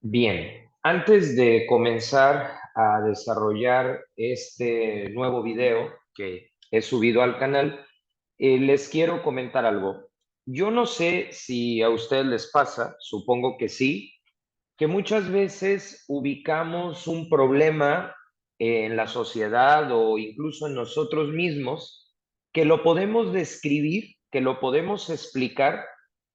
Bien, antes de comenzar a desarrollar este nuevo video que he subido al canal, les quiero comentar algo. Yo no sé si a ustedes les pasa, supongo que sí, que muchas veces ubicamos un problema en la sociedad o incluso en nosotros mismos, que lo podemos describir, que lo podemos explicar,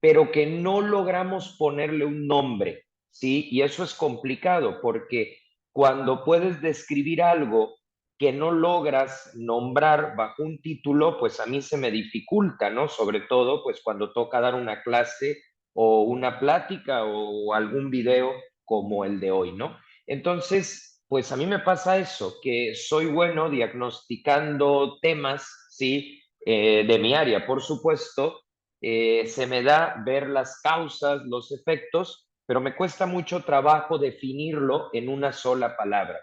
pero que no logramos ponerle un nombre, ¿sí? Y eso es complicado porque cuando puedes describir algo que no logras nombrar bajo un título, pues a mí se me dificulta, ¿no? Sobre todo, pues cuando toca dar una clase o una plática o algún video como el de hoy, ¿no? Entonces, pues a mí me pasa eso, que soy bueno diagnosticando temas, ¿sí? De mi área, por supuesto, se me da ver las causas, los efectos, pero me cuesta mucho trabajo definirlo en una sola palabra.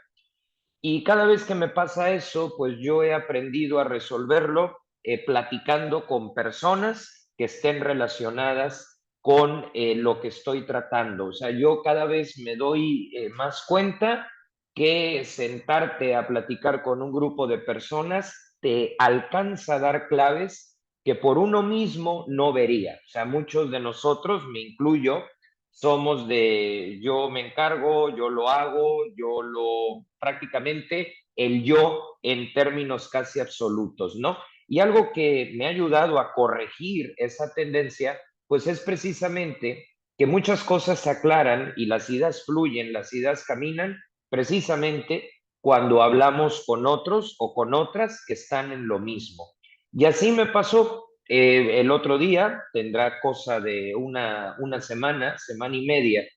Y cada vez que me pasa eso, pues yo he aprendido a resolverlo platicando con personas que estén relacionadas con lo que estoy tratando. O sea, yo cada vez me doy más cuenta que sentarte a platicar con un grupo de personas te alcanza a dar claves que por uno mismo no vería. O sea, muchos de nosotros, me incluyo, somos de yo me encargo, yo lo hago, yo lo prácticamente el yo en términos casi absolutos, ¿no? Y algo que me ha ayudado a corregir esa tendencia, pues es precisamente que muchas cosas se aclaran y las ideas fluyen, las ideas caminan, precisamente cuando hablamos con otros o con otras que están en lo mismo. Y así me pasó el otro día, tendrá cosa de una semana, semana y media,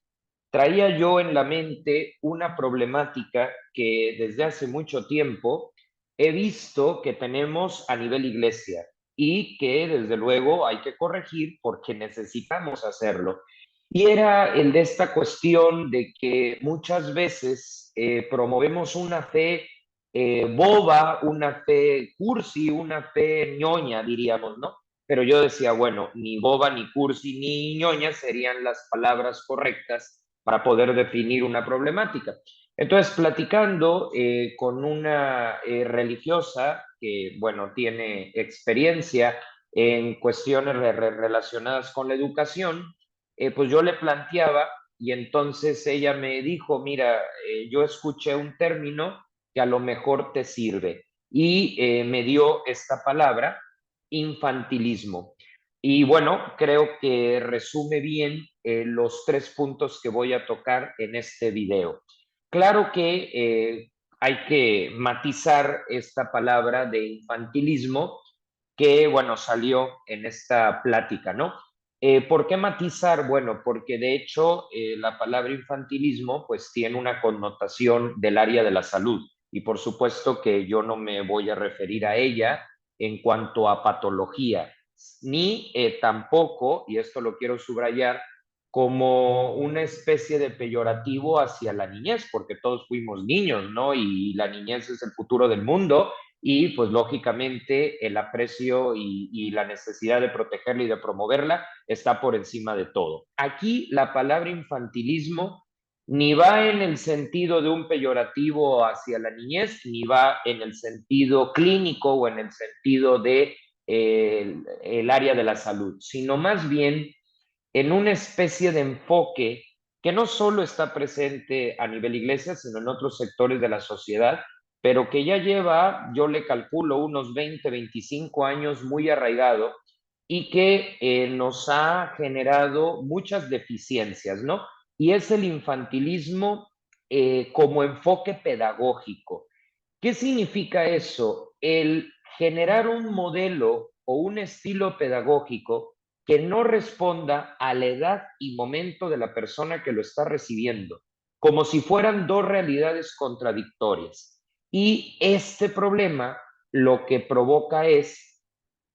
traía yo en la mente una problemática que desde hace mucho tiempo he visto que tenemos a nivel iglesia y que desde luego hay que corregir porque necesitamos hacerlo. Y era el de esta cuestión de que muchas veces promovemos una fe boba, una fe cursi, una fe ñoña, diríamos, ¿no? Pero yo decía, bueno, ni boba, ni cursi, ni ñoña serían las palabras correctas para poder definir una problemática. Entonces, platicando con una religiosa que, bueno, tiene experiencia en cuestiones relacionadas con la educación, pues yo le planteaba y entonces ella me dijo, mira, yo escuché un término que a lo mejor te sirve y me dio esta palabra, infantilismo. Y bueno, creo que resume bien los tres puntos que voy a tocar en este video. Claro que hay que matizar esta palabra de infantilismo que, bueno, salió en esta plática, ¿no? ¿Por qué matizar? Bueno, porque de hecho la palabra infantilismo pues tiene una connotación del área de la salud y por supuesto que yo no me voy a referir a ella en cuanto a patología, ni tampoco, y esto lo quiero subrayar, como una especie de peyorativo hacia la niñez, porque todos fuimos niños, ¿no? Y la niñez es el futuro del mundo y pues lógicamente el aprecio y la necesidad de protegerla y de promoverla está por encima de todo. Aquí la palabra infantilismo ni va en el sentido de un peyorativo hacia la niñez, ni va en el sentido clínico o en el sentido de el área de la salud, sino más bien en una especie de enfoque que no solo está presente a nivel iglesia, sino en otros sectores de la sociedad, pero que ya lleva, yo le calculo, unos 20, 25 años muy arraigado y que nos ha generado muchas deficiencias, ¿no? Y es el infantilismo como enfoque pedagógico. ¿Qué significa eso? El generar un modelo o un estilo pedagógico que no responda a la edad y momento de la persona que lo está recibiendo, como si fueran dos realidades contradictorias. Y este problema lo que provoca es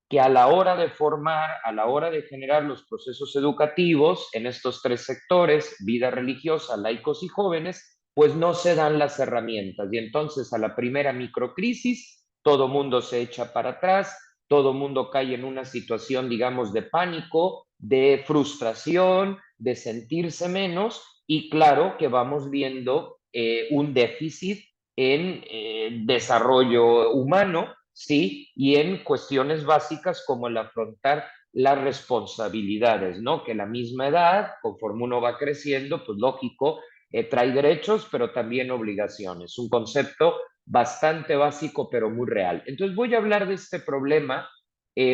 que a la hora de formar, a la hora de generar los procesos educativos en estos tres sectores, vida religiosa, laicos y jóvenes, pues no se dan las herramientas. Y entonces a la primera microcrisis, todo mundo se echa para atrás, todo mundo cae en una situación, digamos, de pánico, de frustración, de sentirse menos, y claro que vamos viendo un déficit en desarrollo humano, ¿sí? Y en cuestiones básicas como el afrontar las responsabilidades, ¿no? Que la misma edad, conforme uno va creciendo, pues lógico, trae derechos, pero también obligaciones. Un concepto bastante básico, pero muy real. Entonces voy a hablar de este problema.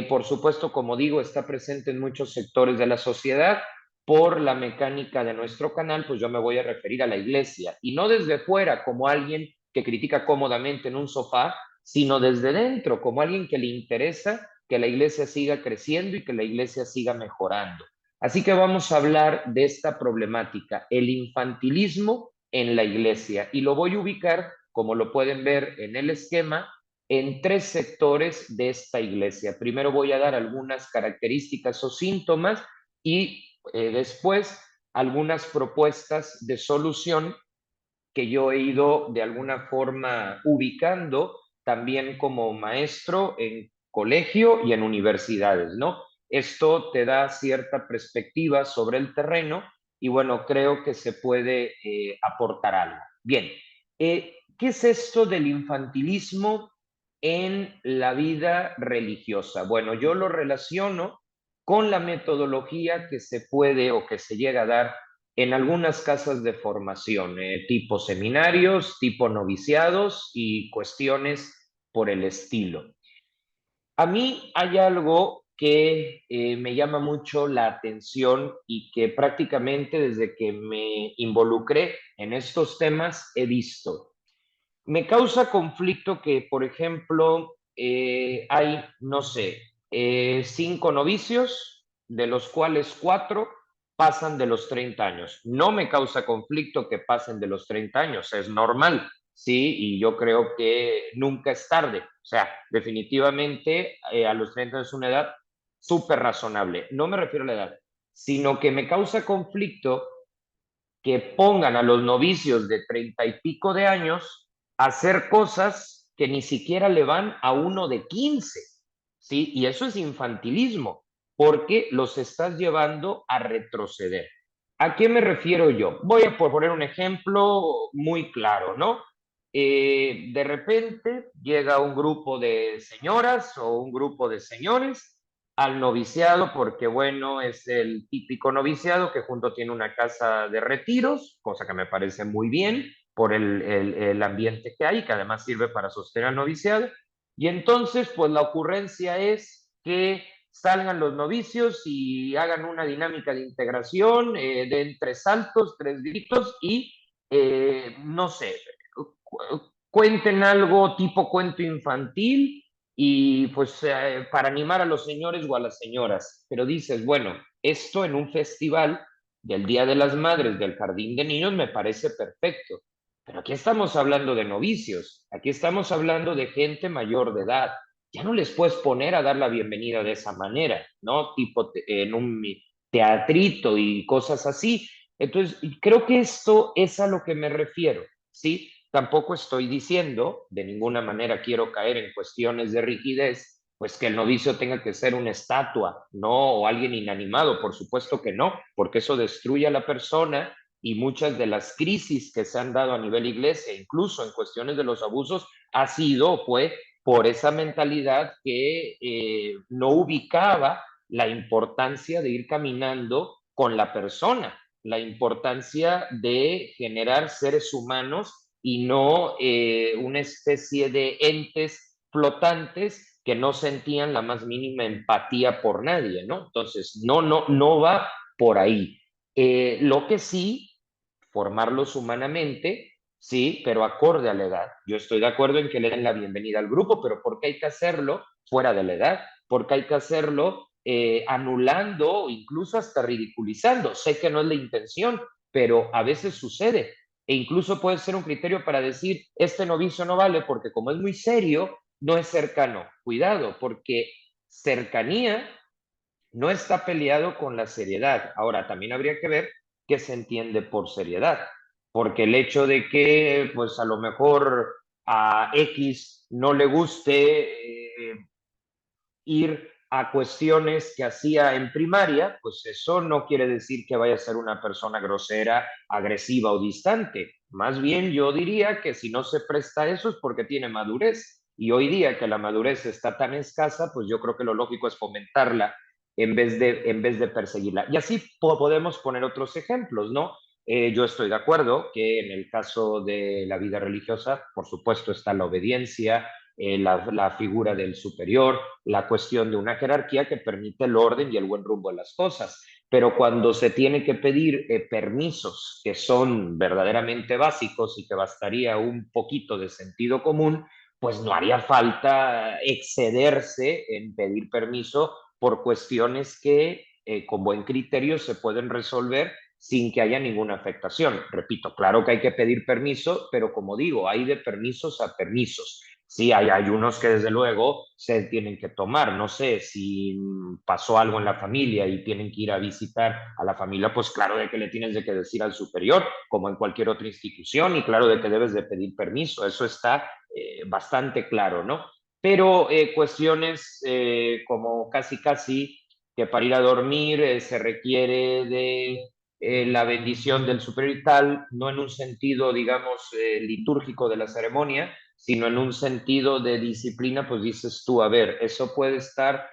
Por supuesto, como digo, está presente en muchos sectores de la sociedad. Por la mecánica de nuestro canal, pues yo me voy a referir a la iglesia, y no desde fuera como alguien que critica cómodamente en un sofá, sino desde dentro como alguien que le interesa que la iglesia siga creciendo y que la iglesia siga mejorando. Así que vamos a hablar de esta problemática, el infantilismo en la iglesia, y lo voy a ubicar, como lo pueden ver en el esquema, en tres sectores de esta iglesia. Primero voy a dar algunas características o síntomas y después algunas propuestas de solución que yo he ido de alguna forma ubicando también como maestro en colegio y en universidades, ¿no? Esto te da cierta perspectiva sobre el terreno y bueno, creo que se puede aportar algo. Bien, ¿qué es esto del infantilismo en la vida religiosa? Bueno, yo lo relaciono con la metodología que se puede o que se llega a dar en algunas casas de formación, tipo seminarios, tipo noviciados y cuestiones por el estilo. A mí hay algo que me llama mucho la atención y que prácticamente desde que me involucré en estos temas he visto. Me causa conflicto que, por ejemplo, hay, no sé, 5 novicios, de los cuales 4 pasan de los 30 años. No me causa conflicto que pasen de los 30 años, es normal, ¿sí? Y yo creo que nunca es tarde. O sea, definitivamente a los 30 es una edad súper razonable. No me refiero a la edad, sino que me causa conflicto que pongan a los novicios de 30 y pico de años a hacer cosas que ni siquiera le van a uno de 15, ¿sí? Y eso es infantilismo, porque los estás llevando a retroceder. ¿A qué me refiero yo? Voy a poner un ejemplo muy claro, ¿no? De repente llega un grupo de señoras o un grupo de señores al noviciado, porque bueno, es el típico noviciado que junto tiene una casa de retiros, cosa que me parece muy bien por el ambiente que hay, que además sirve para sostener al noviciado. Y entonces, pues la ocurrencia es que salgan los novicios y hagan una dinámica de integración, den 3 saltos, 3 gritos y, no sé, cuenten algo tipo cuento infantil y pues para animar a los señores o a las señoras. Pero dices, bueno, esto en un festival del Día de las Madres del Jardín de Niños me parece perfecto. Pero aquí estamos hablando de novicios, aquí estamos hablando de gente mayor de edad. Ya no les puedes poner a dar la bienvenida de esa manera, ¿no? Tipo en un teatrito y cosas así. Entonces, creo que esto es a lo que me refiero, ¿sí? Tampoco estoy diciendo, de ninguna manera quiero caer en cuestiones de rigidez, pues que el novicio tenga que ser una estatua, no, o alguien inanimado, por supuesto que no, porque eso destruye a la persona y muchas de las crisis que se han dado a nivel iglesia, incluso en cuestiones de los abusos, ha sido o fue por esa mentalidad que no ubicaba la importancia de ir caminando con la persona, la importancia de generar seres humanos y no una especie de entes flotantes que no sentían la más mínima empatía por nadie, ¿no? Entonces, no va por ahí. Lo que sí, formarlos humanamente, sí, pero acorde a la edad. Yo estoy de acuerdo en que le den la bienvenida al grupo, pero ¿por qué hay que hacerlo fuera de la edad? ¿Por qué hay que hacerlo anulando o incluso hasta ridiculizando? Sé que no es la intención, pero a veces sucede. E incluso puede ser un criterio para decir, este novicio no vale porque como es muy serio, no es cercano. Cuidado, porque cercanía no está peleado con la seriedad. Ahora, también habría que ver qué se entiende por seriedad, porque el hecho de que, pues a lo mejor a X no le guste ir a cuestiones que hacía en primaria, pues eso no quiere decir que vaya a ser una persona grosera, agresiva o distante. Más bien yo diría que si no se presta a eso es porque tiene madurez. Y hoy día que la madurez está tan escasa, pues yo creo que lo lógico es fomentarla en vez de perseguirla. Y así podemos poner otros ejemplos, ¿no? Yo estoy de acuerdo que en el caso de la vida religiosa, por supuesto, está la obediencia, la figura del superior, la cuestión de una jerarquía que permite el orden y el buen rumbo de las cosas. Pero cuando se tiene que pedir permisos que son verdaderamente básicos y que bastaría un poquito de sentido común, pues no haría falta excederse en pedir permiso por cuestiones que con buen criterio se pueden resolver sin que haya ninguna afectación. Repito, claro que hay que pedir permiso, pero como digo, hay de permisos a permisos. Sí, hay unos que desde luego se tienen que tomar. No sé, si pasó algo en la familia y tienen que ir a visitar a la familia, pues claro de que le tienes de que decir al superior, como en cualquier otra institución, y claro de que debes de pedir permiso. Eso está bastante claro, ¿no? Pero cuestiones como casi que para ir a dormir se requiere de la bendición del superior y tal, no en un sentido, digamos, litúrgico de la ceremonia, sino en un sentido de disciplina, pues dices tú, a ver, eso puede estar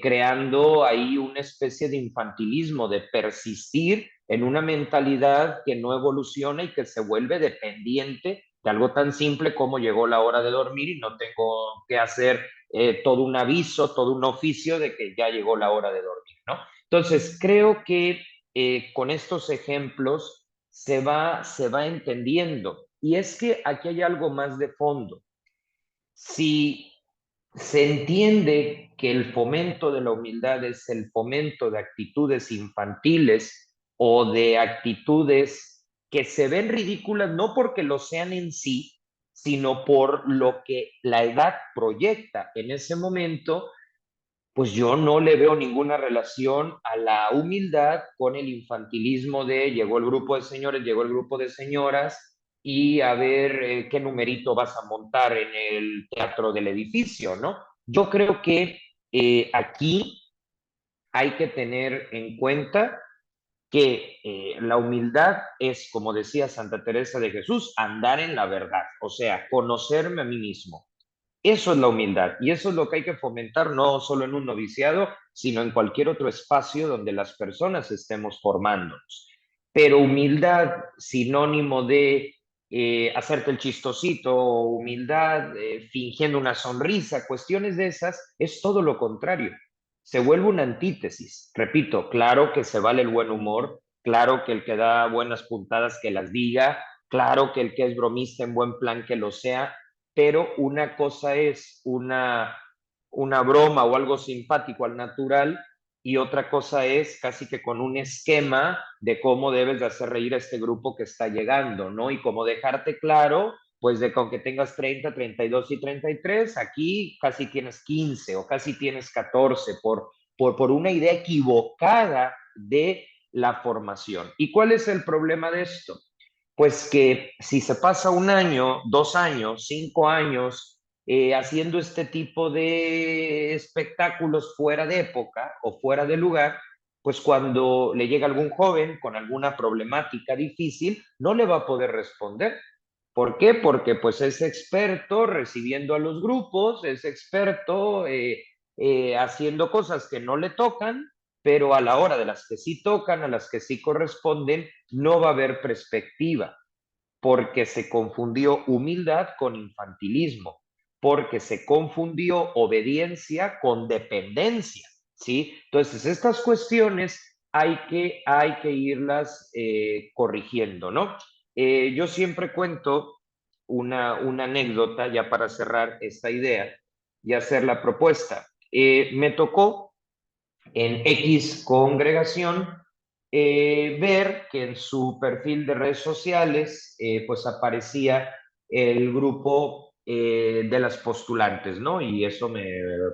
creando ahí una especie de infantilismo, de persistir en una mentalidad que no evoluciona y que se vuelve dependiente de algo tan simple como llegó la hora de dormir y no tengo que hacer todo un aviso, todo un oficio de que ya llegó la hora de dormir, ¿no? Entonces, creo que con estos ejemplos se va entendiendo. Y es que aquí hay algo más de fondo. Si se entiende que el fomento de la humildad es el fomento de actitudes infantiles o de actitudes que se ven ridículas no porque lo sean en sí, sino por lo que la edad proyecta en ese momento, pues yo no le veo ninguna relación a la humildad con el infantilismo de llegó el grupo de señores, llegó el grupo de señoras y a ver qué numerito vas a montar en el teatro del edificio, ¿no? Yo creo que aquí hay que tener en cuenta que la humildad es, como decía Santa Teresa de Jesús, andar en la verdad, o sea, conocerme a mí mismo. Eso es la humildad y eso es lo que hay que fomentar no solo en un noviciado, sino en cualquier otro espacio donde las personas estemos formándonos. Pero humildad, sinónimo de hacerte el chistosito, humildad, fingiendo una sonrisa, cuestiones de esas, es todo lo contrario. Se vuelve una antítesis. Repito, claro que se vale el buen humor, claro que el que da buenas puntadas que las diga, claro que el que es bromista en buen plan que lo sea, pero una cosa es una broma o algo simpático al natural y otra cosa es casi que con un esquema de cómo debes de hacer reír a este grupo que está llegando, ¿no? Y cómo dejarte claro, pues de que aunque tengas 30, 32 y 33, aquí casi tienes 15 o casi tienes 14 por una idea equivocada de la formación. ¿Y cuál es el problema de esto? Pues que si se pasa un año, 2 años, 5 años haciendo este tipo de espectáculos fuera de época o fuera de lugar, pues cuando le llega algún joven con alguna problemática difícil, no le va a poder responder. ¿Por qué? Porque pues es experto recibiendo a los grupos, es experto haciendo cosas que no le tocan, pero a la hora de las que sí tocan, a las que sí corresponden, no va a haber perspectiva, porque se confundió humildad con infantilismo, porque se confundió obediencia con dependencia, ¿sí? Entonces, estas cuestiones hay que irlas corrigiendo, ¿no? Yo siempre cuento una anécdota ya para cerrar esta idea y hacer la propuesta. Me tocó en X congregación ver que en su perfil de redes sociales pues aparecía el grupo de las postulantes, ¿no? Y eso me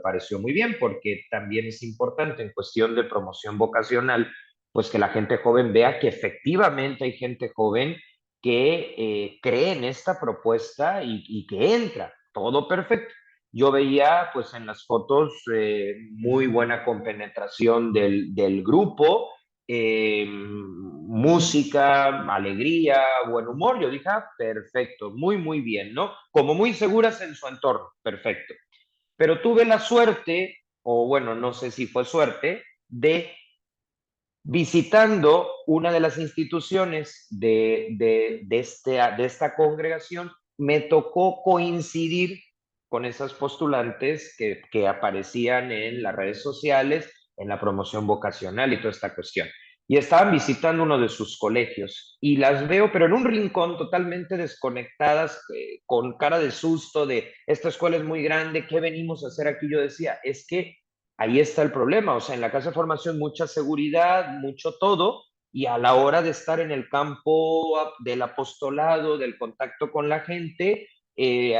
pareció muy bien porque también es importante en cuestión de promoción vocacional, pues que la gente joven vea que efectivamente hay gente joven que cree en esta propuesta y que entra, todo perfecto. yo veía pues en las fotos muy buena compenetración del grupo, música, alegría, buen humor. Yo dije, ah, perfecto, muy, muy bien, ¿no? Como muy seguras en su entorno, perfecto. Pero tuve la suerte, o bueno, no sé si fue suerte, de visitando una de las instituciones de esta congregación, me tocó coincidir con esas postulantes que aparecían en las redes sociales, en la promoción vocacional y toda esta cuestión. Y estaban visitando uno de sus colegios y las veo, pero en un rincón totalmente desconectadas, con cara de susto de esta escuela es muy grande, ¿qué venimos a hacer aquí? Yo decía, es que ahí está el problema. O sea, en la casa de formación mucha seguridad, mucho todo, y a la hora de estar en el campo del apostolado, del contacto con la gente,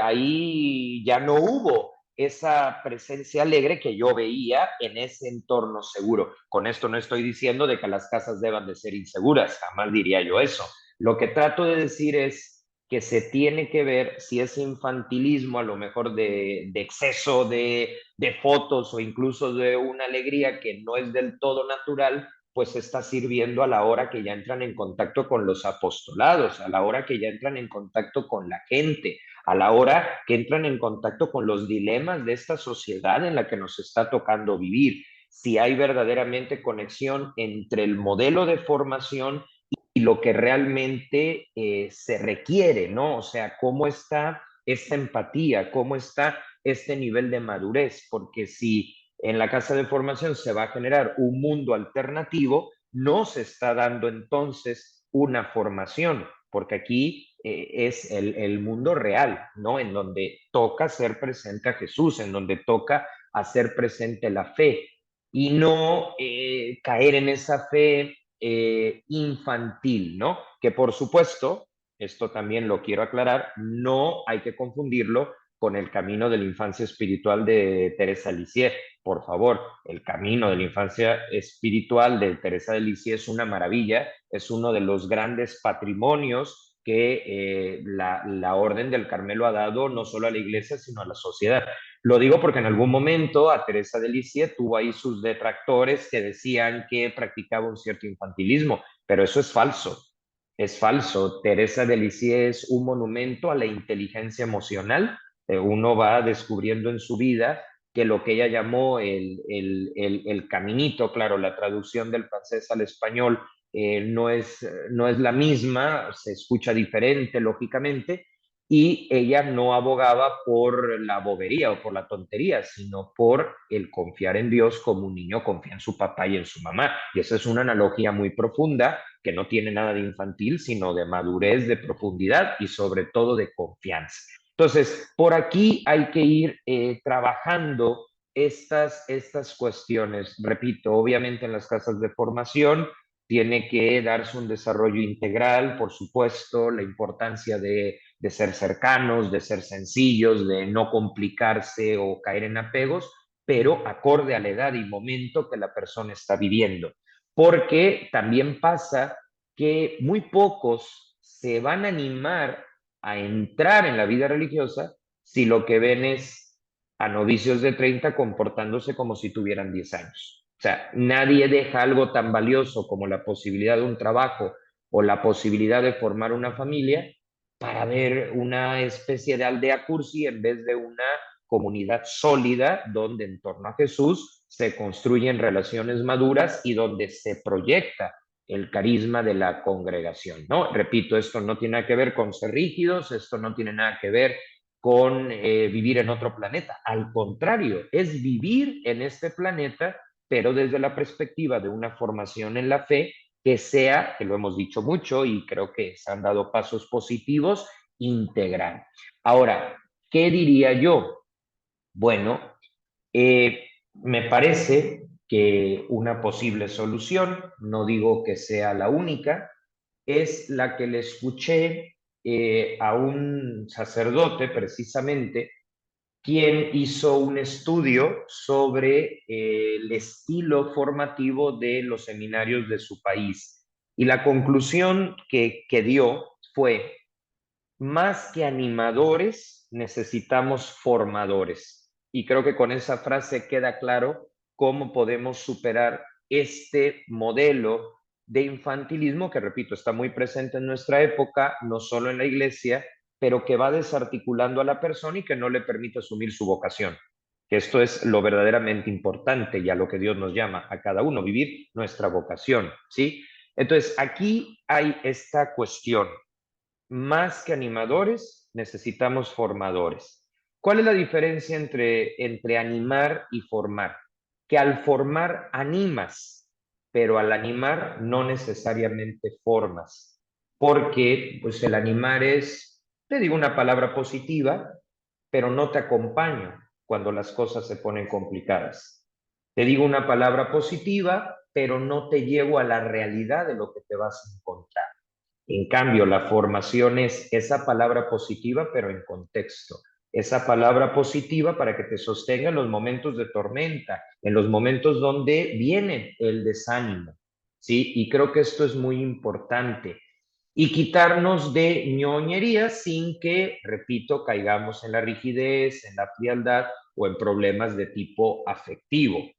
ahí ya no hubo esa presencia alegre que yo veía en ese entorno seguro. Con esto no estoy diciendo de que las casas deban de ser inseguras, jamás diría yo eso. Lo que trato de decir es que se tiene que ver si ese infantilismo, a lo mejor de exceso de fotos o incluso de una alegría que no es del todo natural, pues está sirviendo a la hora que ya entran en contacto con los apostolados, a la hora que ya entran en contacto con la gente, a la hora que entran en contacto con los dilemas de esta sociedad en la que nos está tocando vivir. Si hay verdaderamente conexión entre el modelo de formación y lo que realmente se requiere, ¿no? O sea, cómo está esta empatía, cómo está este nivel de madurez, porque si en la casa de formación se va a generar un mundo alternativo, no se está dando entonces una formación, porque aquí es el mundo real, ¿no? En donde toca ser presente a Jesús, en donde toca hacer presente la fe y no caer en esa fe infantil, ¿no? Que por supuesto, esto también lo quiero aclarar, no hay que confundirlo con el camino de la infancia espiritual de Teresa Lisieux. Por favor, el camino de la infancia espiritual de Teresa de Lisieux es una maravilla, es uno de los grandes patrimonios que la Orden del Carmelo ha dado no solo a la iglesia, sino a la sociedad. Lo digo porque en algún momento a Teresa de Lisieux tuvo ahí sus detractores que decían que practicaba un cierto infantilismo, pero eso es falso. Es falso. Teresa de Lisieux es un monumento a la inteligencia emocional. Uno va descubriendo en su vida que lo que ella llamó el caminito, claro, la traducción del francés al español no es la misma, se escucha diferente, lógicamente, y ella no abogaba por la bobería o por la tontería, sino por el confiar en Dios como un niño confía en su papá y en su mamá. Y esa es una analogía muy profunda que no tiene nada de infantil, sino de madurez, de profundidad y sobre todo de confianza. Entonces, por aquí hay que ir trabajando estas cuestiones. Repito, obviamente en las casas de formación tiene que darse un desarrollo integral, por supuesto, la importancia de ser cercanos, de ser sencillos, de no complicarse o caer en apegos, pero acorde a la edad y momento que la persona está viviendo. Porque también pasa que muy pocos se van a animar a entrar en la vida religiosa si lo que ven es a novicios de 30 comportándose como si tuvieran 10 años. O sea, nadie deja algo tan valioso como la posibilidad de un trabajo o la posibilidad de formar una familia para ver una especie de aldea cursi en vez de una comunidad sólida donde en torno a Jesús se construyen relaciones maduras y donde se proyecta el carisma de la congregación, ¿no? Repito, esto no tiene nada que ver con ser rígidos, esto no tiene nada que ver con vivir en otro planeta. Al contrario, es vivir en este planeta, pero desde la perspectiva de una formación en la fe que sea, que lo hemos dicho mucho y creo que se han dado pasos positivos, integral. Ahora, ¿qué diría yo? Bueno, me parece que una posible solución, no digo que sea la única, es la que le escuché a un sacerdote precisamente, quien hizo un estudio sobre el estilo formativo de los seminarios de su país. Y la conclusión que dio fue, más que animadores, necesitamos formadores. Y creo que con esa frase queda claro cómo podemos superar este modelo de infantilismo que, repito, está muy presente en nuestra época, no solo en la iglesia, pero que va desarticulando a la persona y que no le permite asumir su vocación. Que esto es lo verdaderamente importante y a lo que Dios nos llama a cada uno, vivir nuestra vocación, ¿sí? Entonces, aquí hay esta cuestión. Más que animadores, necesitamos formadores. ¿Cuál es la diferencia entre animar y formar? Que al formar animas, pero al animar no necesariamente formas, porque pues el animar es, te digo una palabra positiva, pero no te acompaño cuando las cosas se ponen complicadas. Te digo una palabra positiva, pero no te llevo a la realidad de lo que te vas a encontrar. En cambio, la formación es esa palabra positiva, pero en contexto. Esa palabra positiva para que te sostenga en los momentos de tormenta, en los momentos donde viene el desánimo. ¿Sí? Y creo que esto es muy importante. Y quitarnos de ñoñerías sin que, repito, caigamos en la rigidez, en la frialdad o en problemas de tipo afectivo.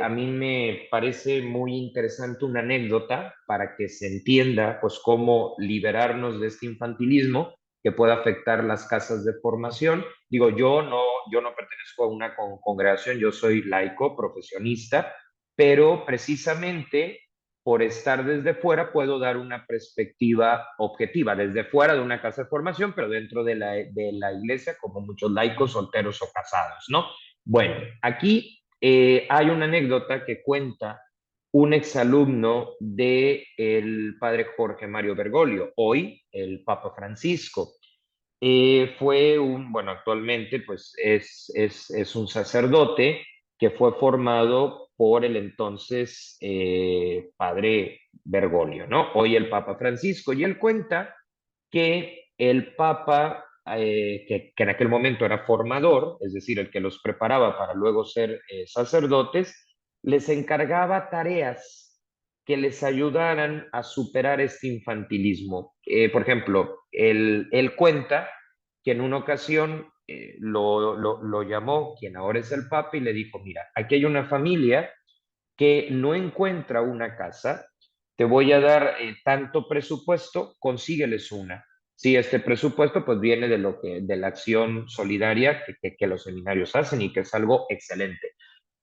A mí me parece muy interesante una anécdota para que se entienda pues cómo liberarnos de este infantilismo que puede afectar las casas de formación. Digo, yo no pertenezco a una congregación, yo soy laico, profesionista, pero precisamente por estar desde fuera puedo dar una perspectiva objetiva, desde fuera de una casa de formación, pero dentro de la iglesia, como muchos laicos solteros o casados, ¿no? Bueno, aquí hay una anécdota que cuenta un exalumno del padre Jorge Mario Bergoglio, hoy el Papa Francisco. Fue bueno, actualmente pues es un sacerdote que fue formado por el entonces padre Bergoglio, ¿no? Hoy el Papa Francisco, y él cuenta que el Papa, que en aquel momento era formador, es decir, el que los preparaba para luego ser sacerdotes, les encargaba tareas que les ayudaran a superar este infantilismo. Por ejemplo, él cuenta que en una ocasión lo llamó quien ahora es el Papa y le dijo, mira, aquí hay una familia que no encuentra una casa, te voy a dar tanto presupuesto, consígueles una. Sí, este presupuesto pues viene de la acción solidaria que los seminarios hacen y que es algo excelente.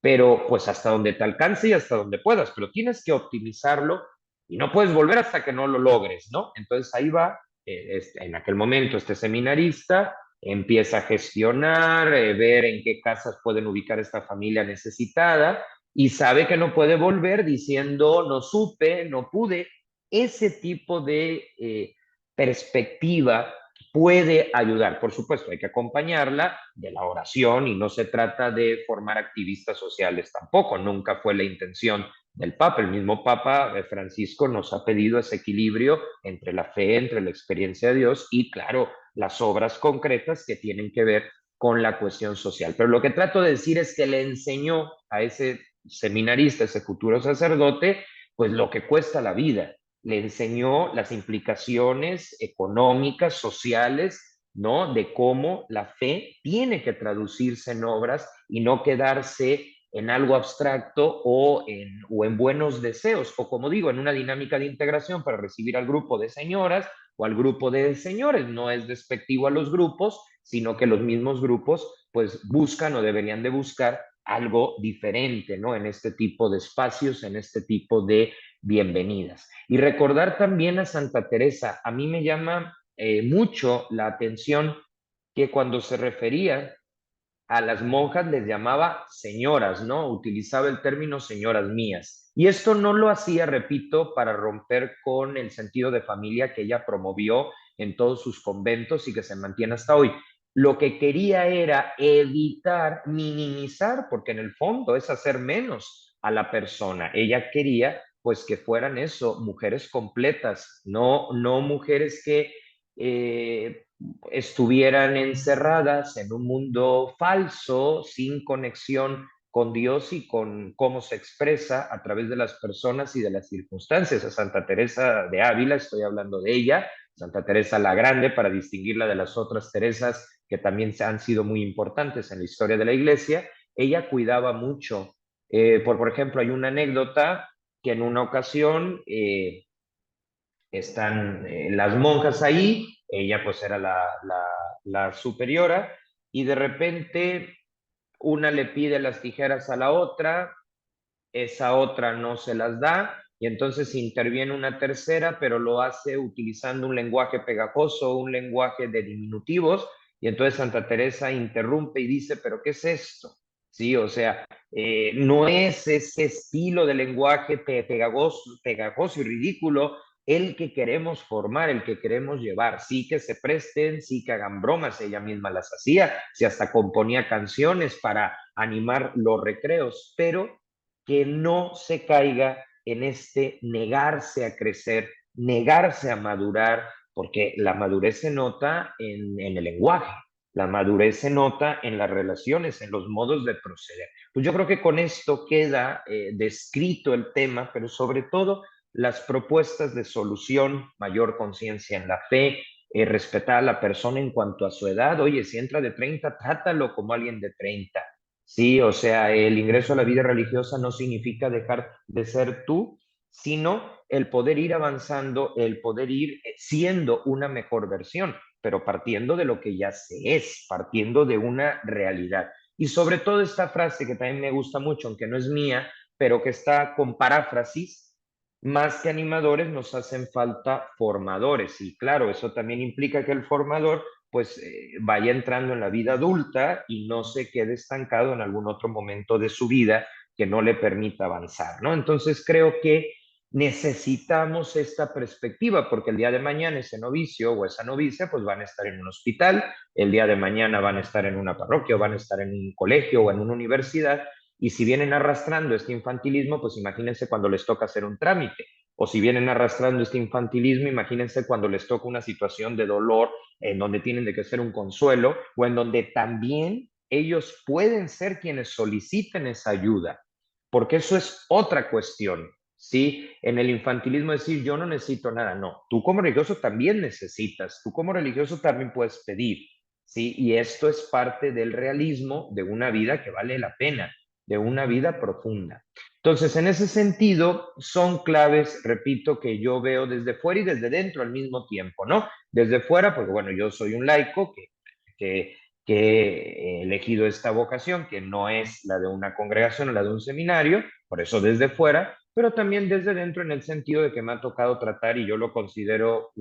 Pero pues hasta donde te alcance y hasta donde puedas, pero tienes que optimizarlo y no puedes volver hasta que no lo logres, ¿no? Entonces ahí va, en aquel momento este seminarista empieza a gestionar, ver en qué casas pueden ubicar esta familia necesitada y sabe que no puede volver diciendo no supe, no pude. Ese tipo de perspectiva puede ayudar. Por supuesto, hay que acompañarla de la oración y no se trata de formar activistas sociales tampoco. Nunca fue la intención del Papa. El mismo Papa Francisco nos ha pedido ese equilibrio entre la fe, entre la experiencia de Dios y, claro, las obras concretas que tienen que ver con la cuestión social. Pero lo que trato de decir es que le enseñó a ese seminarista, ese futuro sacerdote, pues lo que cuesta la vida. Le enseñó las implicaciones económicas, sociales, ¿no? De cómo la fe tiene que traducirse en obras y no quedarse en algo abstracto o en buenos deseos, o como digo, en una dinámica de integración para recibir al grupo de señoras o al grupo de señores. No es despectivo a los grupos, sino que los mismos grupos pues buscan o deberían de buscar algo diferente, ¿no? En este tipo de espacios, en este tipo de bienvenidas. Y recordar también a Santa Teresa. A mí me llama mucho la atención que cuando se refería a las monjas les llamaba señoras, ¿no? Utilizaba el término señoras mías. Y esto no lo hacía, repito, para romper con el sentido de familia que ella promovió en todos sus conventos y que se mantiene hasta hoy. Lo que quería era evitar, minimizar, porque en el fondo es hacer menos a la persona. Ella quería pues que fueran eso, mujeres completas, no mujeres que estuvieran encerradas en un mundo falso, sin conexión con Dios y con cómo se expresa a través de las personas y de las circunstancias. A Santa Teresa de Ávila, estoy hablando de ella, Santa Teresa la Grande, para distinguirla de las otras Teresas que también han sido muy importantes en la historia de la iglesia, ella cuidaba mucho. Por ejemplo, hay una anécdota que en una ocasión están las monjas ahí, ella pues era la superiora, y de repente una le pide las tijeras a la otra, esa otra no se las da, y entonces interviene una tercera, pero lo hace utilizando un lenguaje pegajoso, un lenguaje de diminutivos, y entonces Santa Teresa interrumpe y dice, pero ¿qué es esto? Sí, o sea, no es ese estilo de lenguaje pegajoso y ridículo el que queremos formar, el que queremos llevar. Sí que se presten, sí que hagan bromas, ella misma las hacía, sí hasta componía canciones para animar los recreos, pero que no se caiga en este negarse a crecer, negarse a madurar, porque la madurez se nota en el lenguaje, la madurez se nota en las relaciones, en los modos de proceder. Pues yo creo que con esto queda descrito el tema, pero sobre todo las propuestas de solución, mayor conciencia en la fe, respetar a la persona en cuanto a su edad. Oye, si entra de 30, trátalo como alguien de 30. Sí, o sea, el ingreso a la vida religiosa no significa dejar de ser tú, sino el poder ir avanzando, el poder ir siendo una mejor versión, pero partiendo de lo que ya se es, partiendo de una realidad. Y sobre todo esta frase que también me gusta mucho, aunque no es mía, pero que está con paráfrasis, más que animadores nos hacen falta formadores. Y claro, eso también implica que el formador pues vaya entrando en la vida adulta y no se quede estancado en algún otro momento de su vida que no le permita avanzar, ¿no? Entonces creo que necesitamos esta perspectiva porque el día de mañana ese novicio o esa novicia pues van a estar en un hospital, el día de mañana van a estar en una parroquia o van a estar en un colegio o en una universidad y si vienen arrastrando este infantilismo, pues imagínense cuando les toca hacer un trámite. O si vienen arrastrando este infantilismo, imagínense cuando les toca una situación de dolor en donde tienen de que ser un consuelo o en donde también ellos pueden ser quienes soliciten esa ayuda, porque eso es otra cuestión. ¿Sí? En el infantilismo decir yo no necesito nada, no, tú como religioso también necesitas, tú como religioso también puedes pedir, ¿sí? Y esto es parte del realismo de una vida que vale la pena, de una vida profunda. Entonces, en ese sentido, son claves, repito, que yo veo desde fuera y desde dentro al mismo tiempo, ¿no? Desde fuera, porque bueno, yo soy un laico que, que he elegido esta vocación, que no es la de una congregación o la de un seminario, por eso desde fuera, pero también desde dentro en el sentido de que me ha tocado tratar, y yo lo considero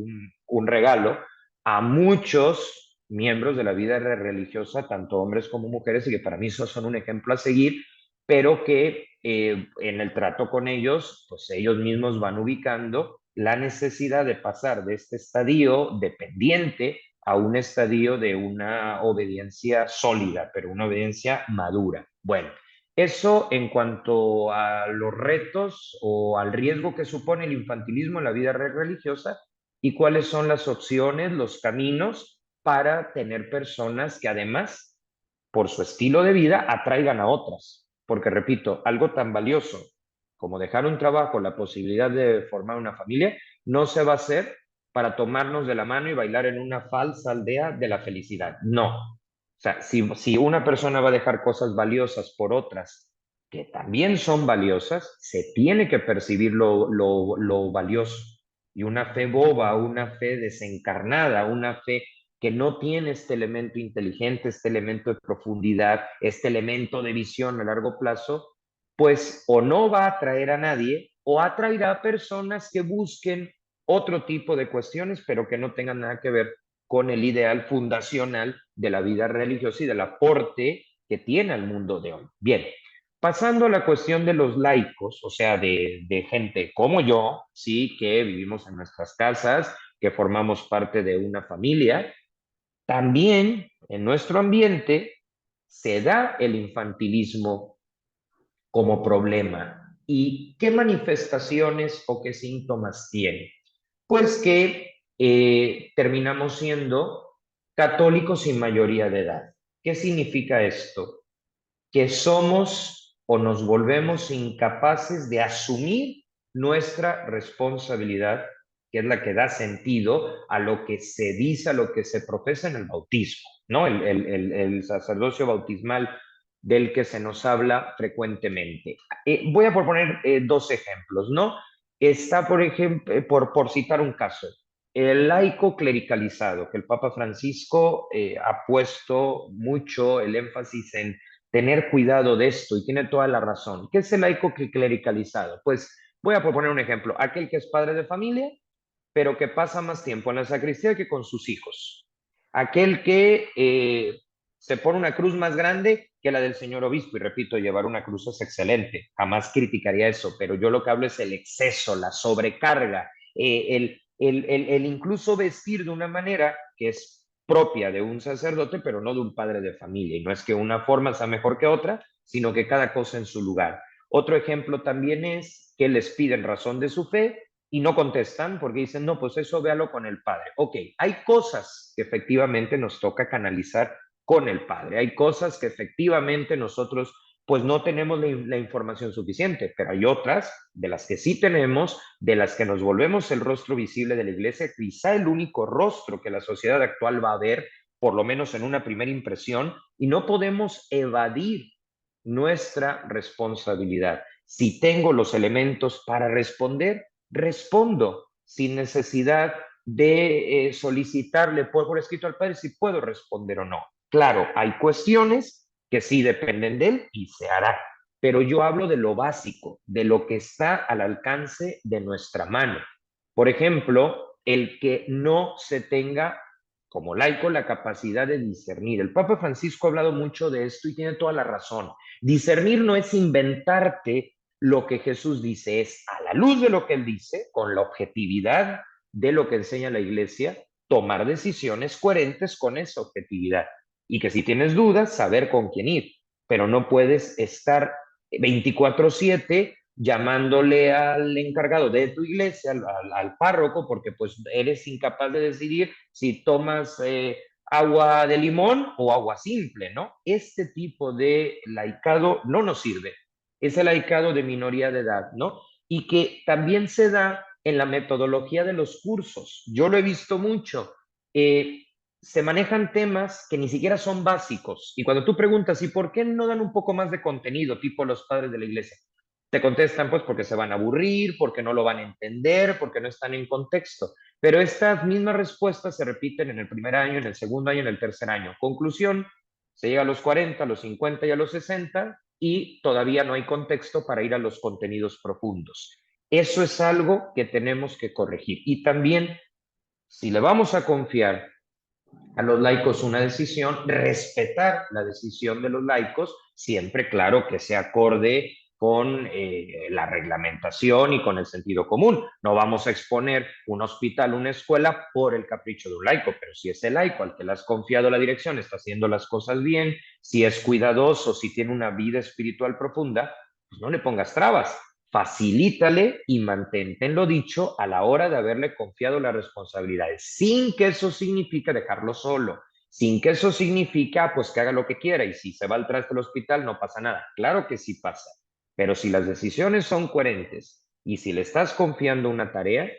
un regalo, a muchos miembros de la vida religiosa, tanto hombres como mujeres, y que para mí esos son un ejemplo a seguir, pero que en el trato con ellos, pues ellos mismos van ubicando la necesidad de pasar de este estadio dependiente a un estadio de una obediencia sólida, pero una obediencia madura. Bueno, eso en cuanto a los retos o al riesgo que supone el infantilismo en la vida religiosa y cuáles son las opciones, los caminos para tener personas que además, por su estilo de vida, atraigan a otras. Porque, repito, algo tan valioso como dejar un trabajo, la posibilidad de formar una familia, no se va a hacer para tomarnos de la mano y bailar en una falsa aldea de la felicidad. No. O sea, si una persona va a dejar cosas valiosas por otras que también son valiosas, se tiene que percibir lo valioso. Y una fe boba, una fe desencarnada, una fe que no tiene este elemento inteligente, este elemento de profundidad, este elemento de visión a largo plazo, pues o no va a atraer a nadie o atraerá a personas que busquen otro tipo de cuestiones, pero que no tengan nada que ver con el ideal fundacional de la vida religiosa y del aporte que tiene al mundo de hoy. Bien, pasando a la cuestión de los laicos, o sea, de gente como yo, sí, que vivimos en nuestras casas, que formamos parte de una familia, también en nuestro ambiente se da el infantilismo como problema. ¿Y qué manifestaciones o qué síntomas tiene? Pues que terminamos siendo católicos sin mayoría de edad. ¿Qué significa esto? Que somos o nos volvemos incapaces de asumir nuestra responsabilidad que es la que da sentido a lo que se dice, a lo que se profesa en el bautismo, ¿no? El sacerdocio bautismal del que se nos habla frecuentemente. Voy a proponer dos ejemplos, ¿no? Está, por ejemplo, por citar un caso, el laico clericalizado, que el Papa Francisco ha puesto mucho el énfasis en tener cuidado de esto y tiene toda la razón. ¿Qué es el laico clericalizado? Pues voy a proponer un ejemplo, aquel que es padre de familia, pero que pasa más tiempo en la sacristía que con sus hijos. Aquel que se pone una cruz más grande que la del señor obispo, y repito, llevar una cruz es excelente, jamás criticaría eso, pero yo lo que hablo es el exceso, la sobrecarga, el incluso vestir de una manera que es propia de un sacerdote, pero no de un padre de familia, y no es que una forma sea mejor que otra, sino que cada cosa en su lugar. Otro ejemplo también es que les piden razón de su fe y no contestan porque dicen, no, pues eso véalo con el Padre. Ok, hay cosas que efectivamente nos toca canalizar con el Padre, hay cosas que efectivamente nosotros pues no tenemos la información suficiente, pero hay otras de las que sí tenemos, de las que nos volvemos el rostro visible de la iglesia, quizá el único rostro que la sociedad actual va a ver, por lo menos en una primera impresión, y no podemos evadir nuestra responsabilidad. Si tengo los elementos para responder, respondo sin necesidad de solicitarle por escrito al Padre si puedo responder o no. Claro, hay cuestiones que sí dependen de él y se hará, pero yo hablo de lo básico, de lo que está al alcance de nuestra mano. Por ejemplo, el que no se tenga como laico la capacidad de discernir. El Papa Francisco ha hablado mucho de esto y tiene toda la razón. Discernir no es inventarte lo que Jesús dice, es a la luz de lo que él dice, con la objetividad de lo que enseña la iglesia, tomar decisiones coherentes con esa objetividad. Y que si tienes dudas, saber con quién ir, pero no puedes estar 24/7 llamándole al encargado de tu iglesia, al párroco, porque pues eres incapaz de decidir si tomas agua de limón o agua simple, ¿no? Este tipo de laicado no nos sirve. Es el laicado de minoría de edad, ¿no? Y que también se da en la metodología de los cursos. Yo lo he visto mucho. Eh, Se manejan temas que ni siquiera son básicos. Y cuando tú preguntas, ¿y por qué no dan un poco más de contenido, tipo los padres de la iglesia? Te contestan, pues, porque se van a aburrir, porque no lo van a entender, porque no están en contexto. Pero estas mismas respuestas se repiten en el primer año, en el segundo año, en el tercer año. Conclusión, se llega a los 40, a los 50 y a los 60 y todavía no hay contexto para ir a los contenidos profundos. Eso es algo que tenemos que corregir. Y también, si le vamos a confiar a los laicos una decisión, respetar la decisión de los laicos, siempre claro que se acorde con la reglamentación y con el sentido común. No vamos a exponer un hospital, una escuela por el capricho de un laico, pero si ese laico al que le has confiado la dirección está haciendo las cosas bien, si es cuidadoso, si tiene una vida espiritual profunda, pues no le pongas trabas, facilítale y mantente en lo dicho a la hora de haberle confiado las responsabilidades, sin que eso signifique dejarlo solo, sin que eso significa pues que haga lo que quiera y si se va al traste del hospital no pasa nada. Claro que sí pasa, pero si las decisiones son coherentes y si le estás confiando una tarea,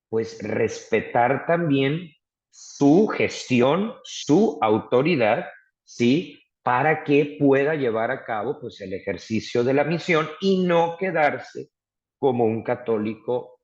pues respetar también su gestión, su autoridad, ¿sí? Para que pueda llevar a cabo pues el ejercicio de la misión y no quedarse como un católico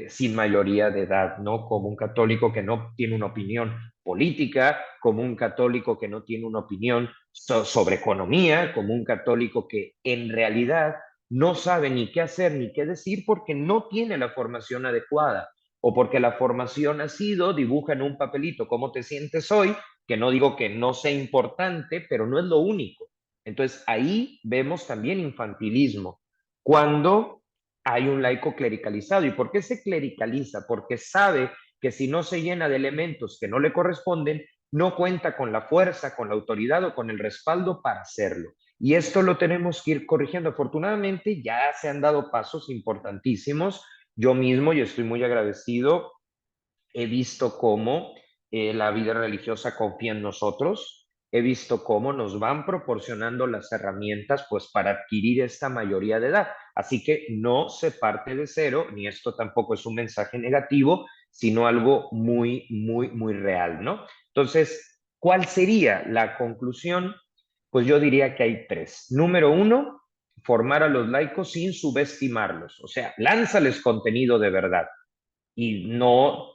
sin mayoría de edad, ¿no? Como un católico que no tiene una opinión política, como un católico que no tiene una opinión sobre economía, como un católico que en realidad no sabe ni qué hacer ni qué decir porque no tiene la formación adecuada o porque la formación ha sido dibuja en un papelito cómo te sientes hoy, que no digo que no sea importante, pero no es lo único. Entonces ahí vemos también infantilismo. Cuando hay un laico clericalizado. ¿Y por qué se clericaliza? Porque sabe que si no se llena de elementos que no le corresponden, no cuenta con la fuerza, con la autoridad o con el respaldo para hacerlo. Y esto lo tenemos que ir corrigiendo. Afortunadamente ya se han dado pasos importantísimos. Yo mismo, y estoy muy agradecido, he visto cómo la vida religiosa confía en nosotros, he visto cómo nos van proporcionando las herramientas pues para adquirir esta mayoría de edad. Así que no se parte de cero, ni esto tampoco es un mensaje negativo, sino algo muy, muy, muy real, ¿no? Entonces, ¿cuál sería la conclusión? Pues yo diría que hay tres. Número uno, formar a los laicos sin subestimarlos, o sea, lánzales contenido de verdad y no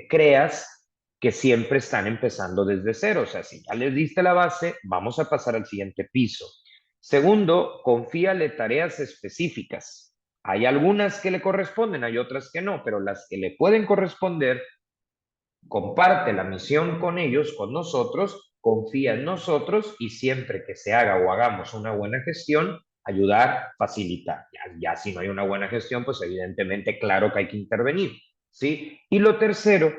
creas que siempre están empezando desde cero. O sea, si ya les diste la base, vamos a pasar al siguiente piso. Segundo, confíale tareas específicas. Hay algunas que le corresponden, hay otras que no, pero las que le pueden corresponder, comparte la misión con ellos, con nosotros, confía en nosotros y siempre que se haga o hagamos una buena gestión, ayudar, facilitar. Ya si no hay una buena gestión, pues evidentemente, claro que hay que intervenir, ¿sí? Y lo tercero,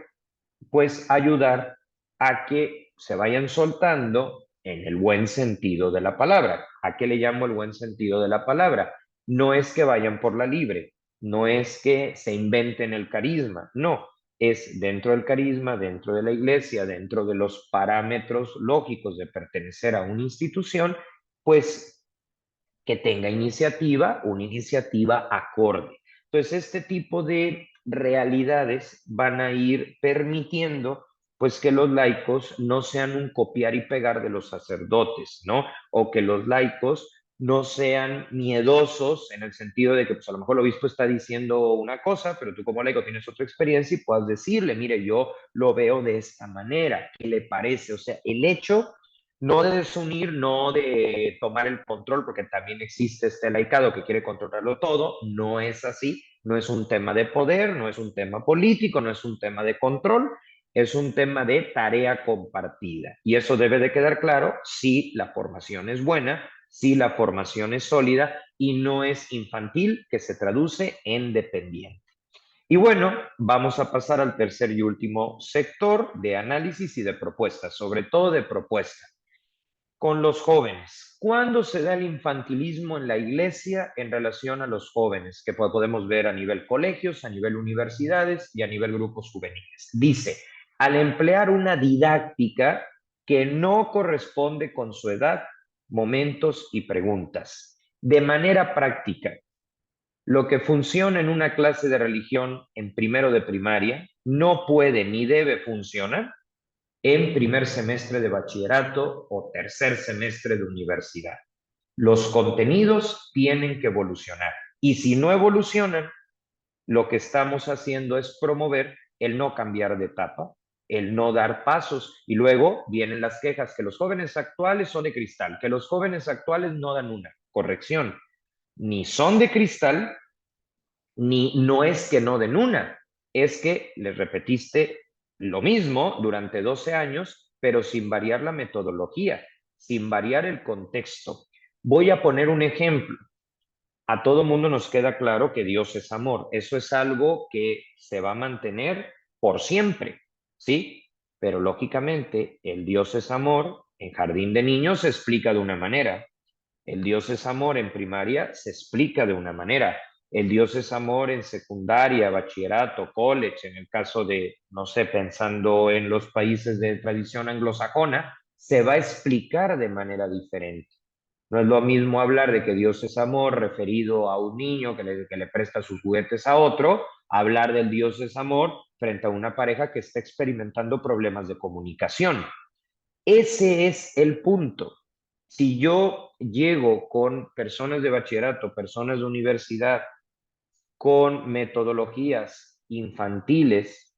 pues ayudar a que se vayan soltando en el buen sentido de la palabra. ¿A qué le llamo el buen sentido de la palabra? No es que vayan por la libre, no es que se inventen el carisma, no, es dentro del carisma, dentro de la iglesia, dentro de los parámetros lógicos de pertenecer a una institución, pues que tenga iniciativa, una iniciativa acorde. Entonces, este tipo de realidades van a ir permitiendo pues que los laicos no sean un copiar y pegar de los sacerdotes, ¿no? O que los laicos no sean miedosos en el sentido de que pues a lo mejor el obispo está diciendo una cosa, pero tú como laico tienes otra experiencia y puedas decirle, mire, yo lo veo de esta manera, ¿qué le parece? O sea, el hecho no de desunir, no de tomar el control, porque también existe este laicado que quiere controlarlo todo, no es así, no es un tema de poder, no es un tema político, no es un tema de control, es un tema de tarea compartida. Y eso debe de quedar claro si la formación es buena, si la formación es sólida y no es infantil, que se traduce en dependiente. Y bueno, vamos a pasar al tercer y último sector de análisis y de propuestas, sobre todo de propuestas con los jóvenes. ¿Cuándo se da el infantilismo en la iglesia en relación a los jóvenes? Que podemos ver a nivel colegios, a nivel universidades y a nivel grupos juveniles. Dice, al emplear una didáctica que no corresponde con su edad, momentos y preguntas. De manera práctica, lo que funciona en una clase de religión en primero de primaria no puede ni debe funcionar en primer semestre de bachillerato o tercer semestre de universidad. Los contenidos tienen que evolucionar. Y si no evolucionan, lo que estamos haciendo es promover el no cambiar de etapa, el no dar pasos. Y luego vienen las quejas que los jóvenes actuales son de cristal, que los jóvenes actuales no dan una corrección. Ni son de cristal, ni no es que no den una, es que les repetiste lo mismo durante 12 años, pero sin variar la metodología, sin variar el contexto. Voy a poner un ejemplo. A todo mundo nos queda claro que Dios es amor. Eso es algo que se va a mantener por siempre, ¿sí? Pero lógicamente el Dios es amor en jardín de niños se explica de una manera, el Dios es amor en primaria se explica de una manera. El Dios es amor en secundaria, bachillerato, college, en el caso de, no sé, pensando en los países de tradición anglosajona, se va a explicar de manera diferente. No es lo mismo hablar de que Dios es amor referido a un niño que le presta sus juguetes a otro, hablar del Dios es amor frente a una pareja que está experimentando problemas de comunicación. Ese es el punto. Si yo llego con personas de bachillerato, personas de universidad, con metodologías infantiles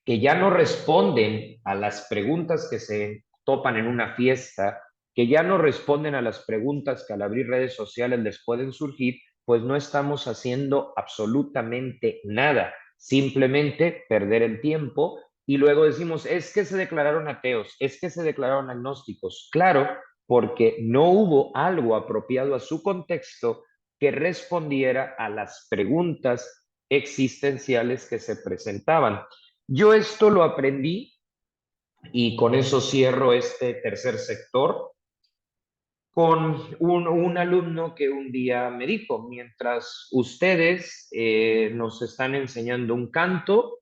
que ya no responden a las preguntas que se topan en una fiesta, que ya no responden a las preguntas que al abrir redes sociales les pueden surgir, pues no estamos haciendo absolutamente nada, simplemente perder el tiempo y luego decimos, es que se declararon ateos, es que se declararon agnósticos. Claro, porque no hubo algo apropiado a su contexto que respondiera a las preguntas existenciales que se presentaban. Yo esto lo aprendí y con eso cierro este tercer sector con un alumno que un día me dijo, mientras ustedes nos están enseñando un canto,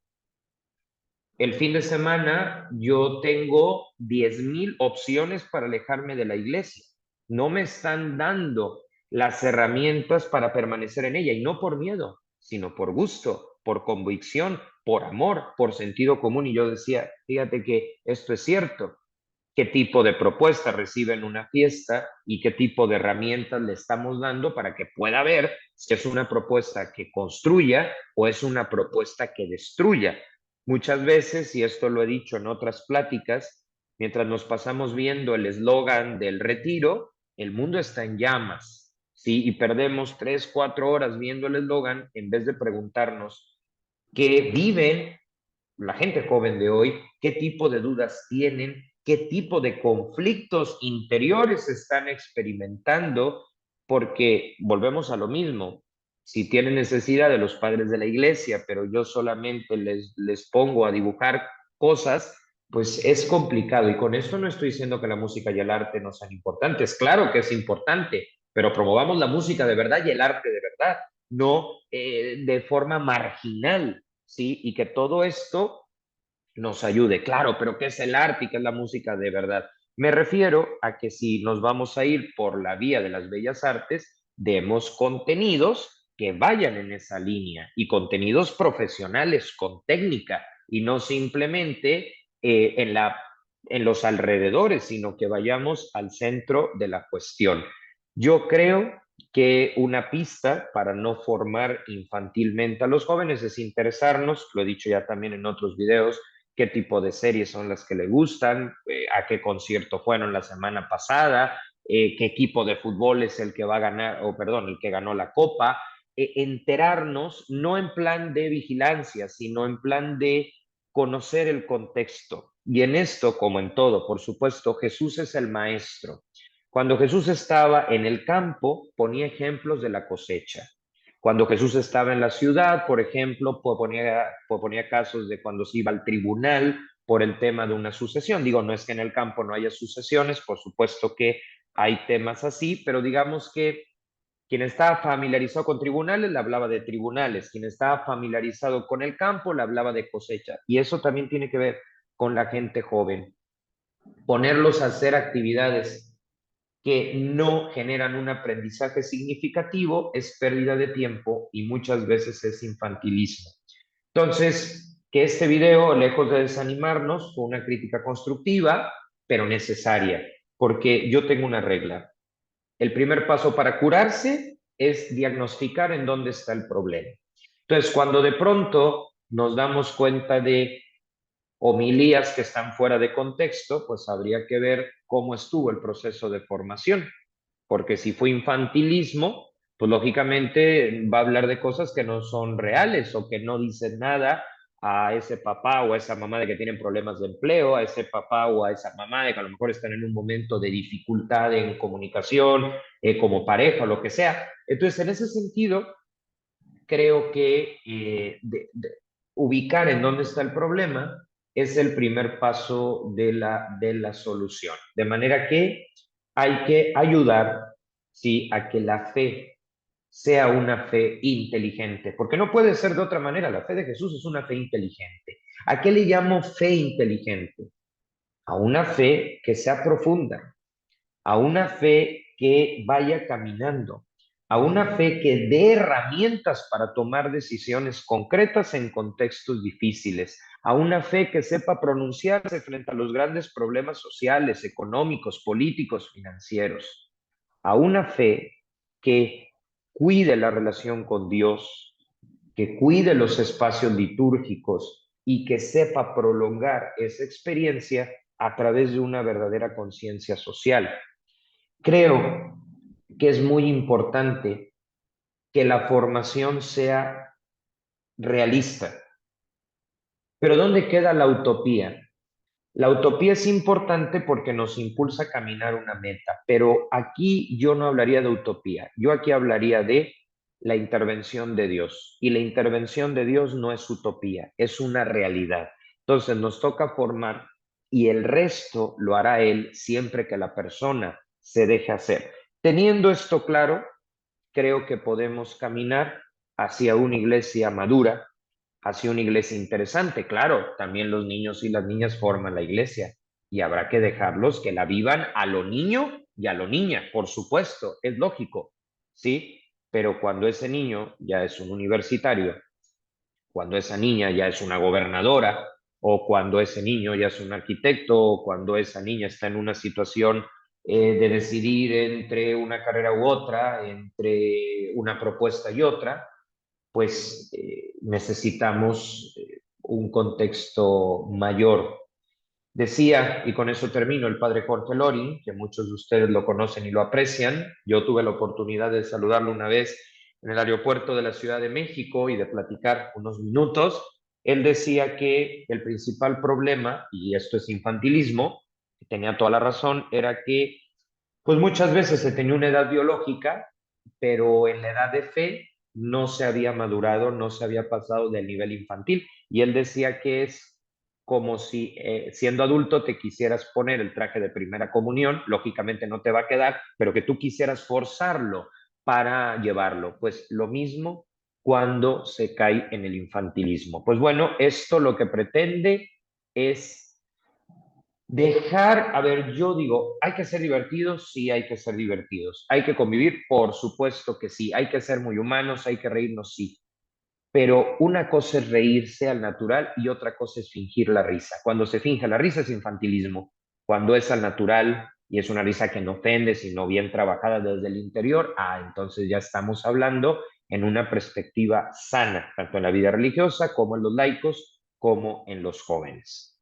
el fin de semana yo tengo 10,000 opciones para alejarme de la iglesia. No me están dando las herramientas para permanecer en ella y no por miedo, sino por gusto. por convicción, por amor, por sentido común. Y yo decía, fíjate que esto es cierto. ¿Qué tipo de propuesta recibe en una fiesta y qué tipo de herramientas le estamos dando para que pueda ver si es una propuesta que construya o es una propuesta que destruya? Muchas veces, y esto lo he dicho en otras pláticas, mientras nos pasamos viendo el eslogan del retiro, el mundo está en llamas, ¿sí? Y perdemos 3, 4 horas viendo el eslogan en vez de preguntarnos qué viven la gente joven de hoy, qué tipo de dudas tienen, qué tipo de conflictos interiores están experimentando, porque volvemos a lo mismo. Si tienen necesidad de los padres de la iglesia, pero yo solamente les pongo a dibujar cosas, pues es complicado. Y con esto no estoy diciendo que la música y el arte no sean importantes. Claro que es importante, pero promovamos la música de verdad y el arte de verdad, no de forma marginal, ¿sí? Y que todo esto nos ayude. Claro, pero ¿qué es el arte y qué es la música de verdad? Me refiero a que si nos vamos a ir por la vía de las bellas artes, demos contenidos que vayan en esa línea y contenidos profesionales con técnica y no simplemente en los alrededores, sino que vayamos al centro de la cuestión. Yo creo que una pista para no formar infantilmente a los jóvenes es interesarnos, lo he dicho ya también en otros videos, qué tipo de series son las que le gustan, a qué concierto fueron la semana pasada, qué equipo de fútbol es el que va a ganar, o perdón, el que ganó la copa, enterarnos no en plan de vigilancia, sino en plan de conocer el contexto. Y en esto, como en todo, por supuesto, Jesús es el maestro. Cuando Jesús estaba en el campo, ponía ejemplos de la cosecha. Cuando Jesús estaba en la ciudad, por ejemplo, ponía casos de cuando se iba al tribunal por el tema de una sucesión. Digo, no es que en el campo no haya sucesiones, por supuesto que hay temas así, pero digamos que quien estaba familiarizado con tribunales le hablaba de tribunales, quien estaba familiarizado con el campo le hablaba de cosecha. Y eso también tiene que ver con la gente joven. Ponerlos a hacer actividades que no generan un aprendizaje significativo es pérdida de tiempo y muchas veces es infantilismo. Entonces, que este video, lejos de desanimarnos, fue una crítica constructiva, pero necesaria, porque yo tengo una regla. El primer paso para curarse es diagnosticar en dónde está el problema. Entonces, cuando de pronto nos damos cuenta de homilías que están fuera de contexto, pues habría que ver cómo estuvo el proceso de formación, porque si fue infantilismo, pues lógicamente va a hablar de cosas que no son reales o que no dicen nada a ese papá o a esa mamá de que tienen problemas de empleo, a ese papá o a esa mamá de que a lo mejor están en un momento de dificultad en comunicación, como pareja o lo que sea. Entonces, en ese sentido, creo que ubicar en dónde está el problema es el primer paso de la solución. De manera que hay que ayudar, ¿sí?, a que la fe sea una fe inteligente, porque no puede ser de otra manera. La fe de Jesús es una fe inteligente. ¿A qué le llamo fe inteligente? A una fe que sea profunda, a una fe que vaya caminando, a una fe que dé herramientas para tomar decisiones concretas en contextos difíciles, a una fe que sepa pronunciarse frente a los grandes problemas sociales, económicos, políticos, financieros, a una fe que cuide la relación con Dios, que cuide los espacios litúrgicos y que sepa prolongar esa experiencia a través de una verdadera conciencia social. Creo que es muy importante que la formación sea realista. Pero ¿dónde queda la utopía? La utopía es importante porque nos impulsa a caminar una meta, pero aquí yo no hablaría de utopía, yo aquí hablaría de la intervención de Dios. Y la intervención de Dios no es utopía, es una realidad. Entonces nos toca formar y el resto lo hará Él siempre que la persona se deje hacer. Teniendo esto claro, creo que podemos caminar hacia una iglesia madura, hacia una iglesia interesante. Claro, también los niños y las niñas forman la iglesia y habrá que dejarlos que la vivan a lo niño y a lo niña, por supuesto, es lógico, ¿sí? Pero cuando ese niño ya es un universitario cuando esa niña ya es una gobernadora, o cuando ese niño ya es un arquitecto, o cuando esa niña está en una situación de decidir entre una carrera u otra, entre una propuesta y otra, pues necesitamos un contexto mayor. Decía, y con eso termino, el padre Jorge Loring, que muchos de ustedes lo conocen y lo aprecian. Yo tuve la oportunidad de saludarlo una vez en el aeropuerto de la Ciudad de México y de platicar unos minutos. Él decía que el principal problema, y esto es infantilismo, que tenía toda la razón, era que pues muchas veces se tenía una edad biológica, pero en la edad de fe no se había madurado, no se había pasado del nivel infantil. Y él decía que es como si siendo adulto te quisieras poner el traje de primera comunión, lógicamente no te va a quedar, pero que tú quisieras forzarlo para llevarlo. Pues lo mismo cuando se cae en el infantilismo. Pues bueno, esto lo que pretende es dejar, a ver, yo digo, ¿hay que ser divertidos? Sí, hay que ser divertidos. ¿Hay que convivir? Por supuesto que sí. ¿Hay que ser muy humanos? ¿Hay que reírnos? Sí. Pero una cosa es reírse al natural y otra cosa es fingir la risa. Cuando se finge la risa es infantilismo. Cuando es al natural y es una risa que no ofende, sino bien trabajada desde el interior, entonces ya estamos hablando en una perspectiva sana, tanto en la vida religiosa como en los laicos, como en los jóvenes.